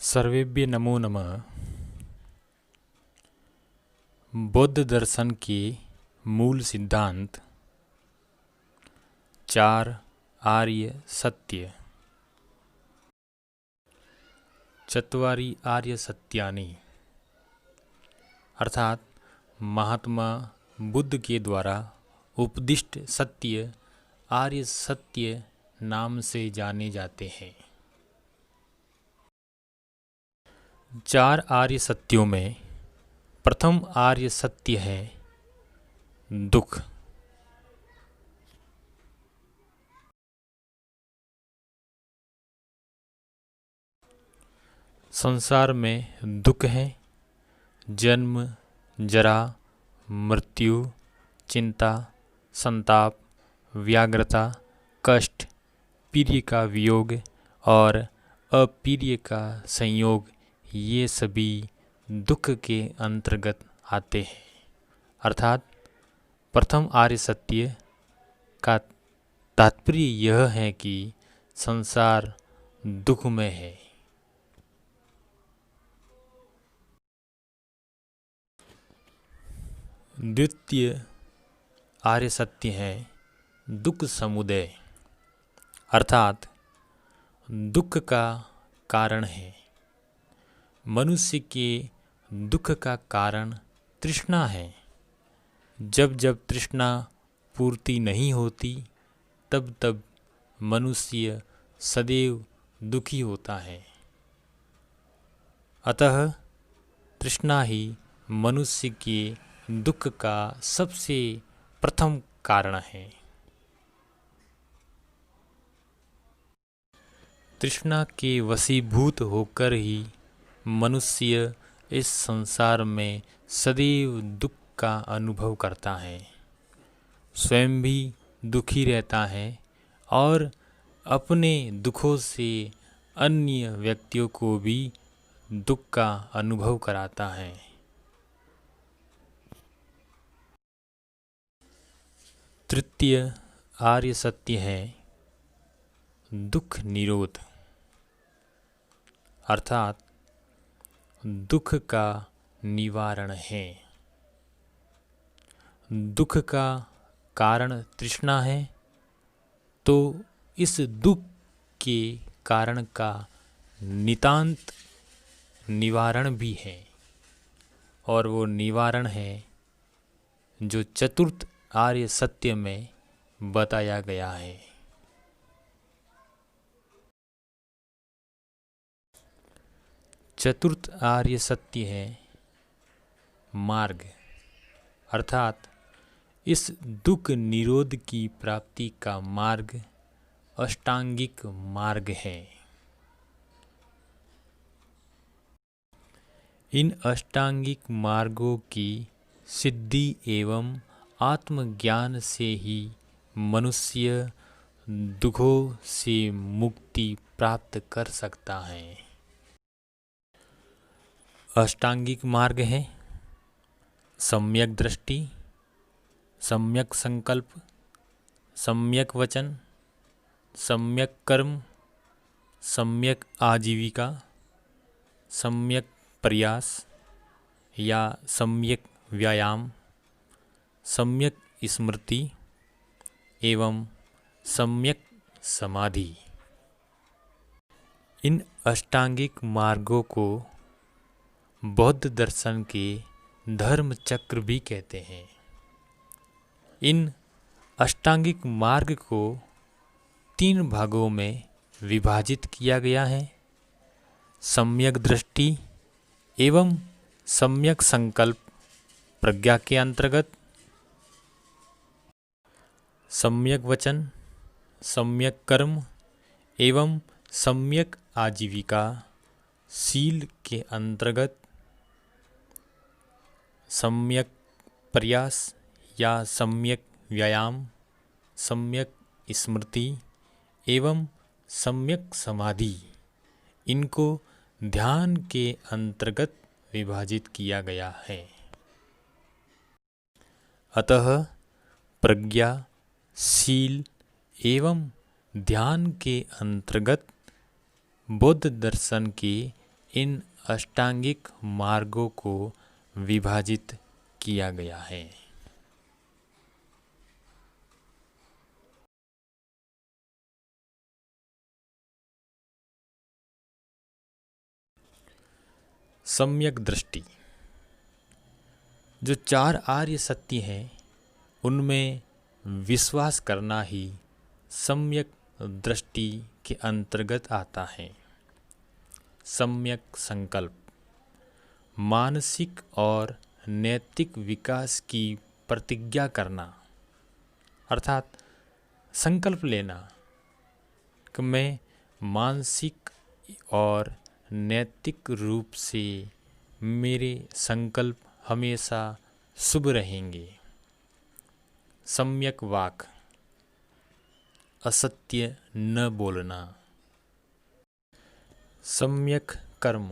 सर्वेभ्य नमो नमः। बौद्ध दर्शन के मूल सिद्धांत 4 आर्य सत्य। चत्वारि आर्य सत्यानि अर्थात महात्मा बुद्ध के द्वारा उपदिष्ट सत्य आर्य सत्य नाम से जाने जाते हैं। 4 आर्य सत्यों में प्रथम आर्य सत्य है दुख। संसार में दुख है, जन्म, जरा, मृत्यु, चिंता, संताप, व्याग्रता, कष्ट, प्रिय का वियोग और अप्रिय का संयोग, ये सभी दुख के अंतर्गत आते हैं। अर्थात प्रथम आर्य सत्य का तात्पर्य यह है कि संसार दुखमय है। द्वितीय आर्य सत्य है दुख समुदय, अर्थात दुख का कारण है। मनुष्य के दुख का कारण तृष्णा है। जब जब तृष्णा पूर्ति नहीं होती तब तब मनुष्य सदैव दुखी होता है। अतः तृष्णा ही मनुष्य के दुख का सबसे प्रथम कारण है। तृष्णा के वशीभूत होकर ही मनुष्य इस संसार में सदैव दुख का अनुभव करता है, स्वयं भी दुखी रहता है और अपने दुखों से अन्य व्यक्तियों को भी दुख का अनुभव कराता है। तृतीय आर्य सत्य है दुख निरोध, अर्थात दुख का निवारण है। दुख का कारण तृष्णा है तो इस दुख के कारण का नितांत निवारण भी है, और वो निवारण है जो चतुर्थ आर्य सत्य में बताया गया है। चतुर्थ आर्य सत्य है मार्ग, अर्थात इस दुख निरोध की प्राप्ति का मार्ग अष्टांगिक मार्ग है। इन अष्टांगिक मार्गों की सिद्धि एवं आत्मज्ञान से ही मनुष्य दुखों से मुक्ति प्राप्त कर सकता है। अष्टांगिक मार्ग है सम्यक दृष्टि, सम्यक संकल्प, सम्यक वचन, सम्यक कर्म, सम्यक आजीविका, सम्यक प्रयास या सम्यक व्यायाम, सम्यक स्मृति एवं सम्यक समाधि। इन अष्टांगिक मार्गों को बौद्ध दर्शन के धर्म चक्र भी कहते हैं। इन अष्टांगिक मार्ग को 3 भागों में विभाजित किया गया है। सम्यक दृष्टि एवं सम्यक संकल्प प्रज्ञा के अंतर्गत, सम्यक वचन, सम्यक कर्म एवं सम्यक आजीविका शील के अंतर्गत, सम्यक प्रयास या सम्यक व्यायाम, सम्यक स्मृति एवं सम्यक समाधि, इनको ध्यान के अंतर्गत विभाजित किया गया है। अतः प्रज्ञा, शील एवं ध्यान के अंतर्गत बौद्ध दर्शन के इन अष्टांगिक मार्गों को विभाजित किया गया है। सम्यक दृष्टि। जो 4 आर्य सत्य हैं उनमें विश्वास करना ही सम्यक दृष्टि के अंतर्गत आता है। सम्यक संकल्प मानसिक और नैतिक विकास की प्रतिज्ञा करना, अर्थात संकल्प लेना कि मैं मानसिक और नैतिक रूप से मेरे संकल्प हमेशा शुभ रहेंगे। सम्यक वाक असत्य न बोलना। सम्यक कर्म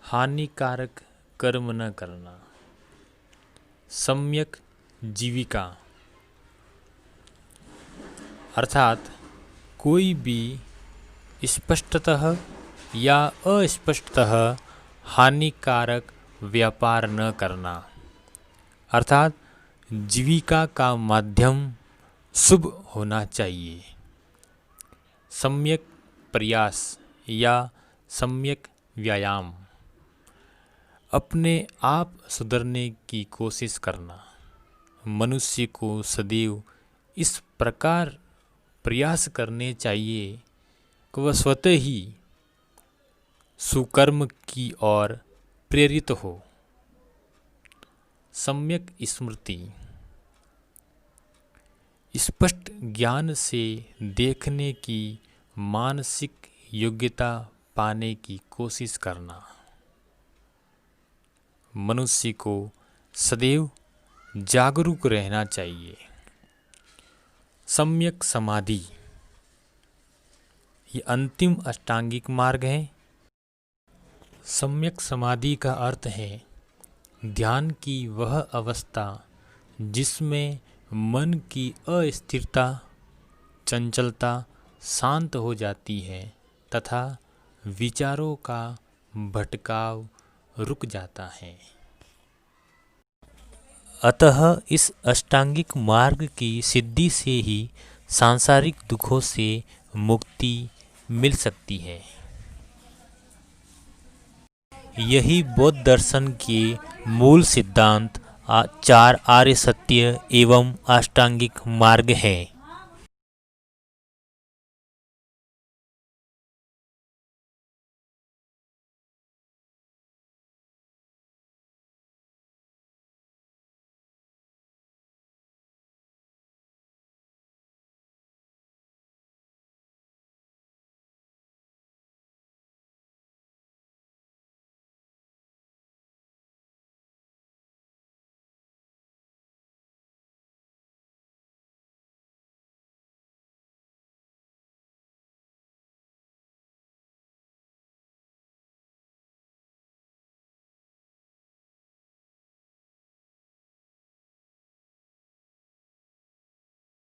हानिकारक कर्म न करना। सम्यक जीविका अर्थात कोई भी स्पष्टतः या अस्पष्टतः हानिकारक व्यापार न करना, अर्थात जीविका का माध्यम शुभ होना चाहिए। सम्यक प्रयास या सम्यक व्यायाम अपने आप सुधरने की कोशिश करना। मनुष्य को सदैव इस प्रकार प्रयास करने चाहिए कि वह स्वतः ही सुकर्म की ओर प्रेरित हो। सम्यक स्मृति स्पष्ट ज्ञान से देखने की मानसिक योग्यता पाने की कोशिश करना। मनुष्य को सदैव जागरूक रहना चाहिए। सम्यक समाधि ये अंतिम अष्टांगिक मार्ग है। सम्यक समाधि का अर्थ है ध्यान की वह अवस्था जिसमें मन की अस्थिरता, चंचलता शांत हो जाती है तथा विचारों का भटकाव रुक जाता है। अतः इस अष्टांगिक मार्ग की सिद्धि से ही सांसारिक दुखों से मुक्ति मिल सकती है। यही बौद्ध दर्शन के मूल सिद्धांत 4 आर्य सत्य एवं अष्टांगिक मार्ग है।